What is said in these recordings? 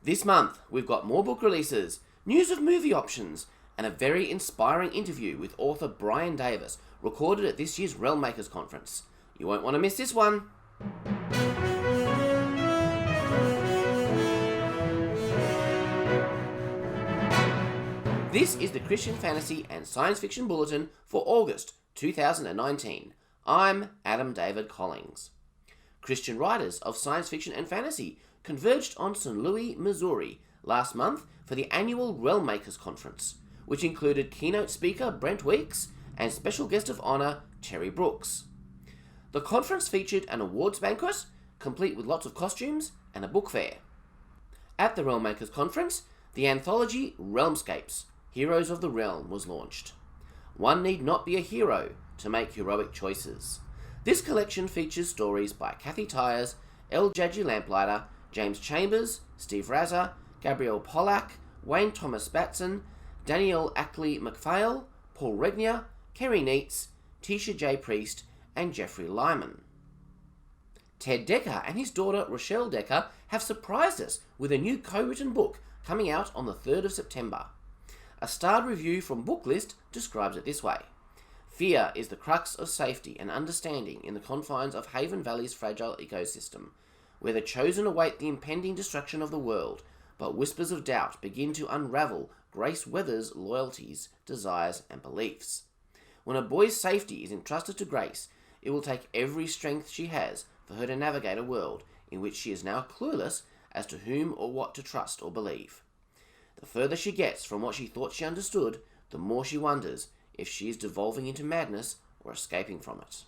This month, we've got more book releases, news of movie options, and a very inspiring interview with author Bryan Davis, recorded at this year's Realm Makers Conference. You won't want to miss this one. This is the Christian Fantasy and Science Fiction Bulletin for August 2019. I'm Adam David Collings. Christian writers of science fiction and fantasy converged on St. Louis, Missouri last month for the annual Realm Makers Conference, which included keynote speaker Brent Weeks and special guest of honor Terry Brooks. The conference featured an awards banquet, complete with lots of costumes, and a book fair. At the Realm Makers Conference, the anthology Realmscapes, Heroes of the Realm was launched. One need not be a hero to make heroic choices. This collection features stories by Kathy Tyers, L. Jadji Lamplighter, James Chambers, Steve Raza, Gabrielle Pollack, Wayne Thomas Batson, Danielle Ackley McPhail, Paul Regnier, Kerry Neitz, Tisha J. Priest, and Jeffrey Lyman. Ted Decker and his daughter Rochelle Decker have surprised us with a new co-written book coming out on the 3rd of September. A starred review from Booklist describes it this way. Fear is the crux of safety and understanding in the confines of Haven Valley's fragile ecosystem, where the chosen await the impending destruction of the world, but whispers of doubt begin to unravel Grace Weather's loyalties, desires, and beliefs. When a boy's safety is entrusted to Grace, it will take every strength she has for her to navigate a world in which she is now clueless as to whom or what to trust or believe. The further she gets from what she thought she understood, the more she wonders if she is devolving into madness or escaping from it.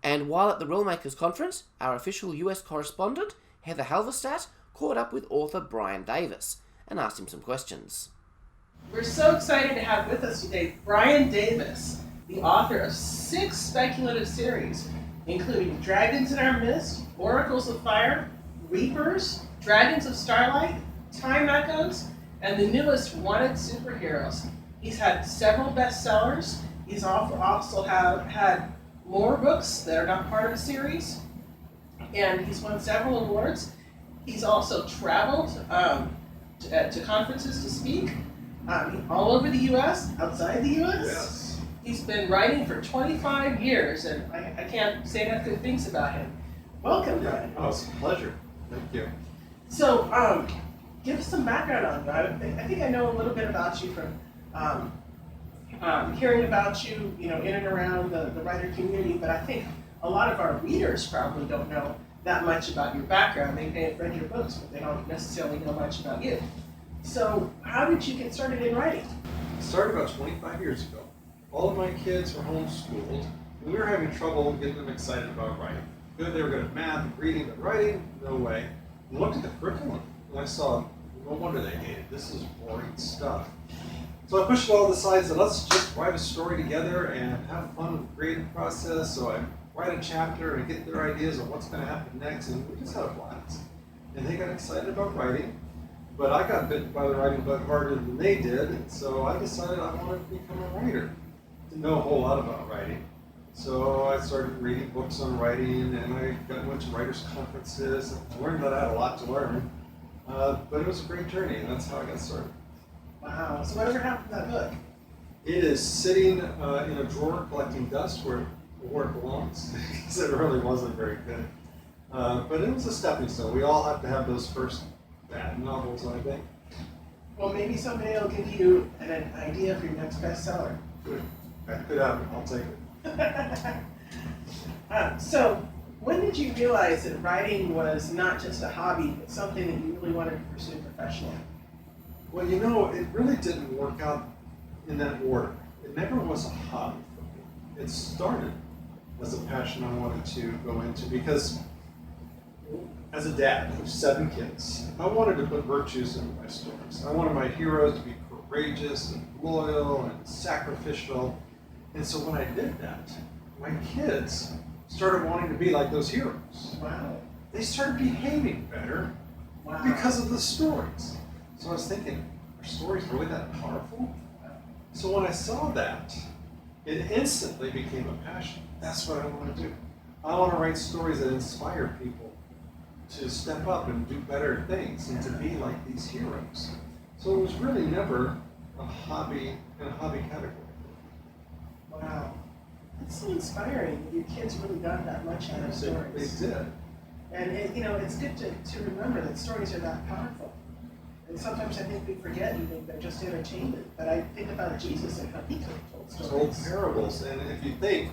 And while at the Realm Makers Conference, our official US correspondent, Heather Halverstadt, caught up with author Bryan Davis and asked him some questions. We're so excited to have with us today Bryan Davis, the author of 6 speculative series, including Dragons in Our Mist, Oracles of Fire, Reapers, Dragons of Starlight, Time Echoes, and the newest Wanted Superheroes. He's had several bestsellers. He's also had more books that are not part of a series, and he's won several awards. He's also traveled to conferences to speak all over the U.S., outside the U.S. Yes. He's been writing for 25 years, and I can't say enough good things about him. Welcome, Bryan. Oh, it's a pleasure. Thank you. So, give us some background on you. I think I know a little bit about you from hearing about you, in and around the writer community, but I think a lot of our readers probably don't know that much about your background. They may have read your books, but they don't necessarily know much about you. So, how did you get started in writing? I started about 25 years ago. All of my kids were homeschooled, and we were having trouble getting them excited about writing. Good, they were good at math and reading, but writing, no way. And looked at the curriculum, and I saw, no wonder they hated. This is boring stuff. So I pushed it all to the side and said, let's just write a story together and have fun with the creative process. So I write a chapter and get their ideas on what's going to happen next, and we just had a blast. And they got excited about writing, but I got bitten by the writing bug harder than they did, and so I decided I wanted to become a writer. Didn't know a whole lot about writing. So I started reading books on writing, and I went to writers' conferences, and I learned that I had a lot to learn. But it was a great journey, and that's how I got started. Wow. So whatever happened to that book? It is sitting in a drawer collecting dust where it belongs, because it really wasn't very good. But it was a stepping stone. We all have to have those first bad novels, I think. Well, maybe someday it'll give you an idea for your next bestseller. Good. That could happen. I'll take it. So, when did you realize that writing was not just a hobby, but something that you really wanted to pursue professionally? Well, it really didn't work out in that order. It never was a hobby for me. It started as a passion I wanted to go into because as a dad of 7 kids, I wanted to put virtues in my stories. I wanted my heroes to be courageous and loyal and sacrificial. And so when I did that, my kids started wanting to be like those heroes. Wow. They started behaving better because of the stories. So I was thinking, are stories really that powerful? So when I saw that, it instantly became a passion. That's what I want to do. I want to write stories that inspire people to step up and do better things and to be like these heroes. So it was really never a hobby in a hobby category. Wow. It's so inspiring that your kids really got that much out of stories. They did. And it's good to remember that stories are that powerful. And sometimes I think we forget you think they're just entertainment. But I think about Jesus and how he told stories. Told parables. And if you think,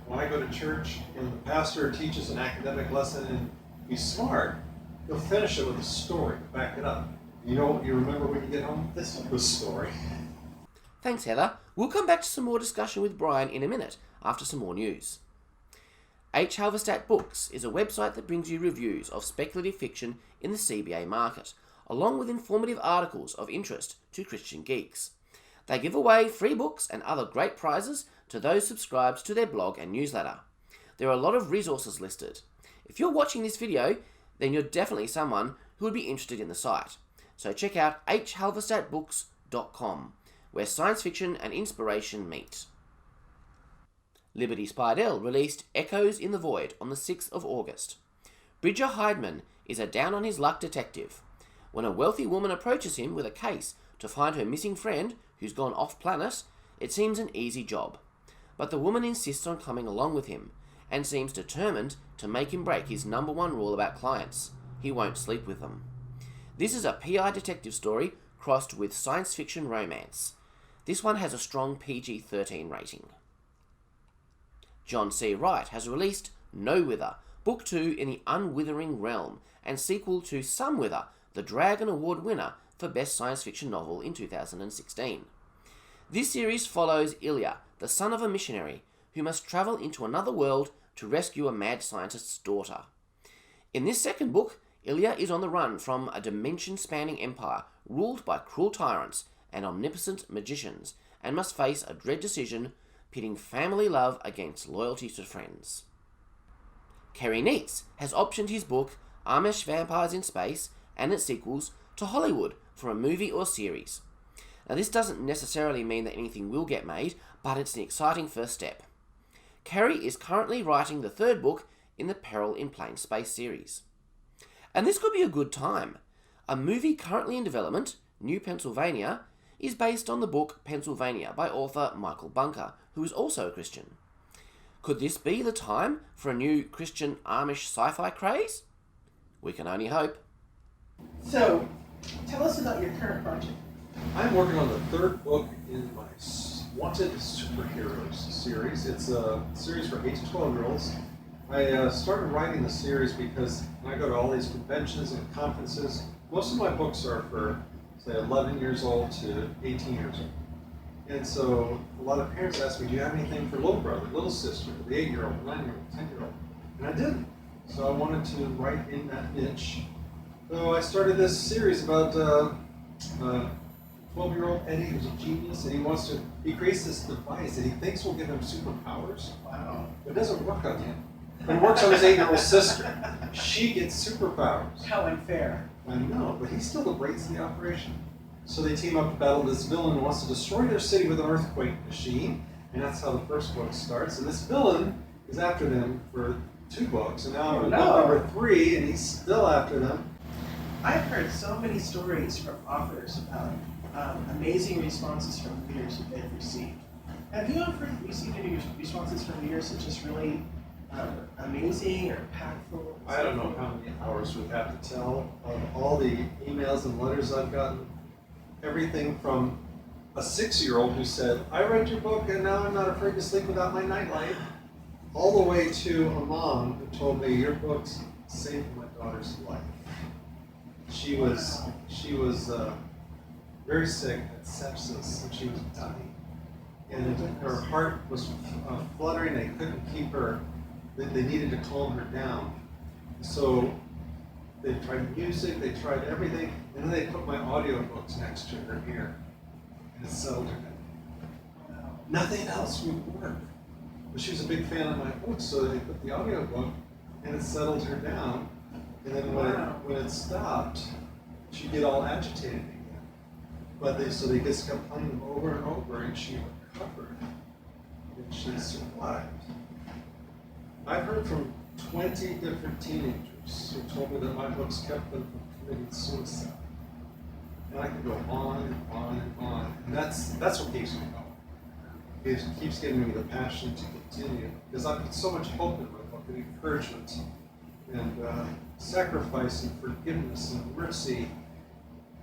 when I go to church and the pastor teaches an academic lesson and he's smart, he'll finish it with a story to back it up. You know what you remember when you get home? This one. The story. Thanks, Heather. We'll come back to some more discussion with Bryan in a minute after some more news. H. Halverstadt Books is a website that brings you reviews of speculative fiction in the CBA market, along with informative articles of interest to Christian geeks. They give away free books and other great prizes to those subscribed to their blog and newsletter. There are a lot of resources listed. If you're watching this video, then you're definitely someone who would be interested in the site. So check out hhalverstadtbooks.com, where science fiction and inspiration meet. Liberty Spidell released Echoes in the Void on the 6th of August. Bridger Heidman is a down-on-his-luck detective. When a wealthy woman approaches him with a case to find her missing friend who's gone off-planet, it seems an easy job. But the woman insists on coming along with him, and seems determined to make him break his #1 rule about clients: he won't sleep with them. This is a PI detective story crossed with science fiction romance. This one has a strong PG-13 rating. John C. Wright has released No Wither, Book 2 in the Unwithering Realm, and sequel to Some Wither, the Dragon Award winner for Best Science Fiction Novel in 2016. This series follows Ilya, the son of a missionary, who must travel into another world to rescue a mad scientist's daughter. In this second book, Ilya is on the run from a dimension-spanning empire ruled by cruel tyrants and omnipotent magicians, and must face a dread decision pitting family love against loyalty to friends. Kerry Neitz has optioned his book Amish Vampires in Space and its sequels to Hollywood for a movie or series. Now, this doesn't necessarily mean that anything will get made, but it's an exciting first step. Kerry is currently writing the third book in the Peril in Plain Space series. And this could be a good time. A movie currently in development, New Pennsylvania, is based on the book Pennsylvania by author Michael Bunker, who is also a Christian. Could this be the time for a new Christian Amish sci-fi craze? We can only hope. So, tell us about your current project. I'm working on the third book in my Wanted Superheroes series. It's a series for 8 to 12-year-olds. I started writing the series because when I go to all these conventions and conferences, most of my books are for, say, 11 years old to 18 years old. And so a lot of parents ask me, do you have anything for little brother, little sister, the 8-year-old, 9-year-old, 10-year-old? And I didn't. So I wanted to write in that niche. So I started this series about 12-year-old Eddie, who's a genius, and he creates this device that he thinks will give him superpowers. Wow. But it doesn't work on him. It works on his 8-year-old sister. She gets superpowers. How unfair. I know, but he's still the brains of the operation. So they team up to battle this villain who wants to destroy their city with an earthquake machine, and that's how the first book starts. And this villain is after them for 2 books, and now I'm on book number 3, and he's still after them. I've heard so many stories from authors about amazing responses from readers that they've received. Have you ever received any responses from readers that just really amazing or impactful? I don't know how many hours we have to tell of all the emails and letters I've gotten. Everything from a 6-year-old who said, I read your book and now I'm not afraid to sleep without my nightlight, all the way to a mom who told me your books saved my daughter's life. She was very sick, had sepsis, and she was dying. And her heart was fluttering, they couldn't keep her, they needed to calm her down. So they tried music, they tried everything, and then they put my audiobooks next to her ear. And it settled her down. Nothing else would work. But she was a big fan of my books, so they put the audiobook, and it settled her down. And then when it stopped, she'd get all agitated again. But they just kept playing them over and over, and she recovered. And she survived. I've heard from 20 different teenagers who told me that my books kept them from committing suicide. And I could go on and on and on. And that's what keeps me going. It keeps giving me the passion to continue. Because I put so much hope in my book and encouragement and sacrifice and forgiveness and mercy.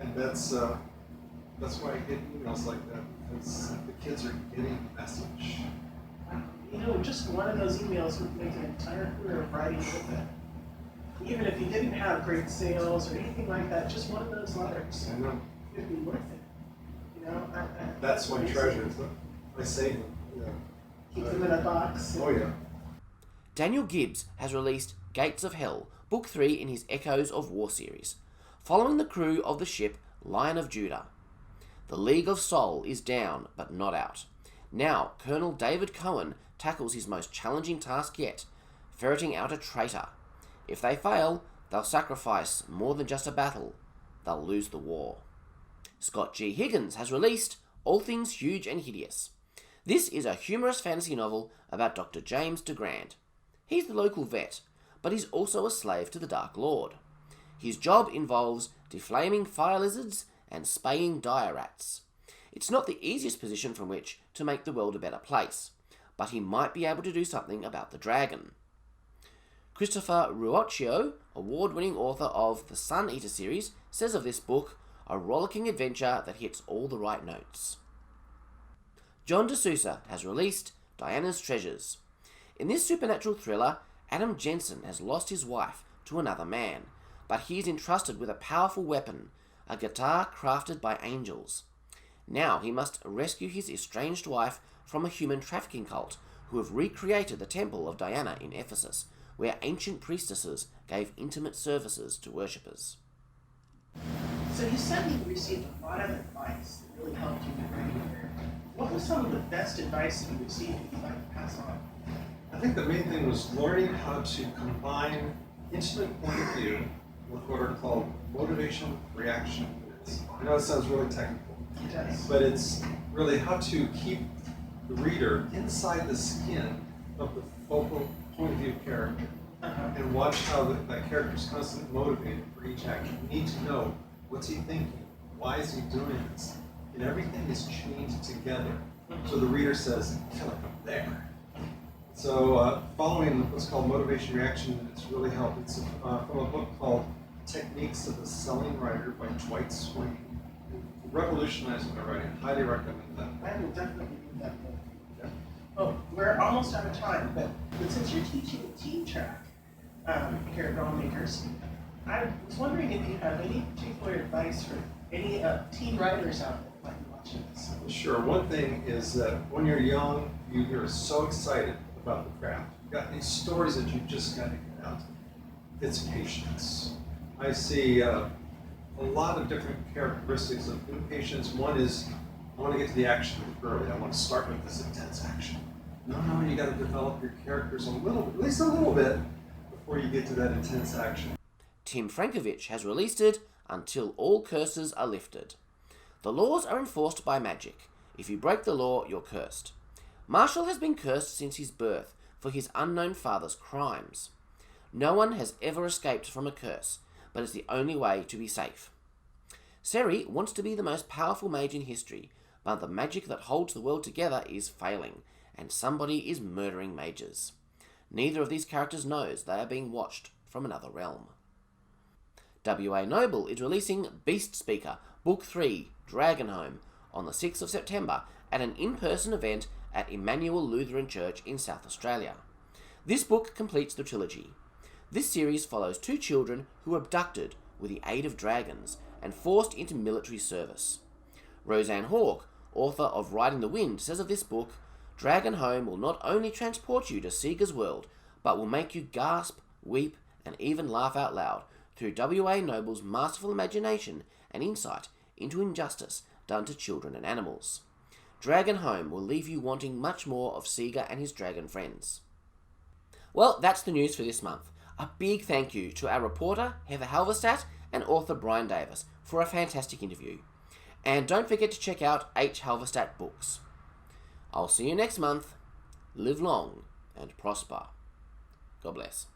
And that's why I get emails like that, because the kids are getting the message. You know, just one of those emails would make an entire career of writing with it. Even if you didn't have great sales or anything like that, just one of those letters I know. would be worth it. You know, That's my treasure. I save them. Yeah. Keep them in a box. Oh yeah. Daniel Gibbs has released Gates of Hell, Book 3 in his Echoes of War series, following the crew of the ship Lion of Judah. The League of Sol is down, but not out. Now, Colonel David Cohen tackles his most challenging task yet, ferreting out a traitor. If they fail, they'll sacrifice more than just a battle. They'll lose the war. Scott G. Higgins has released All Things Huge and Hideous. This is a humorous fantasy novel about Dr. James DeGrand. He's the local vet, but he's also a slave to the Dark Lord. His job involves deflaming fire lizards and spaying dire rats. It's not the easiest position from which to make the world a better place, but he might be able to do something about the dragon. Christopher Ruocchio, award-winning author of the Sun Eater series, says of this book, a rollicking adventure that hits all the right notes. John D'Souza has released Diana's Treasures. In this supernatural thriller, Adam Jensen has lost his wife to another man, but he is entrusted with a powerful weapon, a guitar crafted by angels. Now he must rescue his estranged wife from a human trafficking cult who have recreated the temple of Diana in Ephesus, where ancient priestesses gave intimate services to worshippers. So you said you received a lot of advice that really helped you in your writing career. What was some of the best advice that you received that you'd like to pass on? I think the main thing was learning how to combine intimate point of view with what are called motivation reaction. I know it sounds really technical, It does. but it's really how to keep the reader inside the skin of the focal point of view character and watch how that character is constantly motivated for each action. You need to know, what's he thinking? Why is he doing this? And everything is chained together. So the reader says, I feel like I'm there. So following what's called motivation reaction, it's really helped. It's from a book called Techniques of the Selling Writer by Dwight Swain. It revolutionized my writing. Highly recommend that. I will definitely read that book. Yeah. Oh, we're almost out of time, but since you're teaching a teen track here at Rollmakers, I was wondering if you have any particular advice for any teen writers out there that might be watching this. Sure. One thing is that when you're young, you're so excited about the craft. You've got these stories that you've just got to get out. It's patience. I see a lot of different characteristics of impatience. One is, I want to get to the action early. I want to start with this intense action. No, you got to develop your characters at least a little bit, before you get to that intense action. Tim Frankovich has released it, Until All Curses Are Lifted. The laws are enforced by magic. If you break the law, you're cursed. Marshall has been cursed since his birth for his unknown father's crimes. No one has ever escaped from a curse, but it's the only way to be safe. Seri wants to be the most powerful mage in history, but the magic that holds the world together is failing, and somebody is murdering mages. Neither of these characters knows they are being watched from another realm. W.A. Noble is releasing Beast Speaker, Book 3, Dragonhome, on the 6th of September at an in-person event at Emmanuel Lutheran Church in South Australia. This book completes the trilogy. This series follows two children who were abducted with the aid of dragons and forced into military service. Roseanne Hawke, author of Riding the Wind, says of this book, Dragonhome will not only transport you to Seeger's world, but will make you gasp, weep, and even laugh out loud through W.A. Noble's masterful imagination and insight into injustice done to children and animals. Dragonhome will leave you wanting much more of Seeger and his dragon friends. Well, that's the news for this month. A big thank you to our reporter, Heather Halverstadt, and author Bryan Davis for a fantastic interview. And don't forget to check out H. Halverstadt Books. I'll see you next month. Live long and prosper. God bless.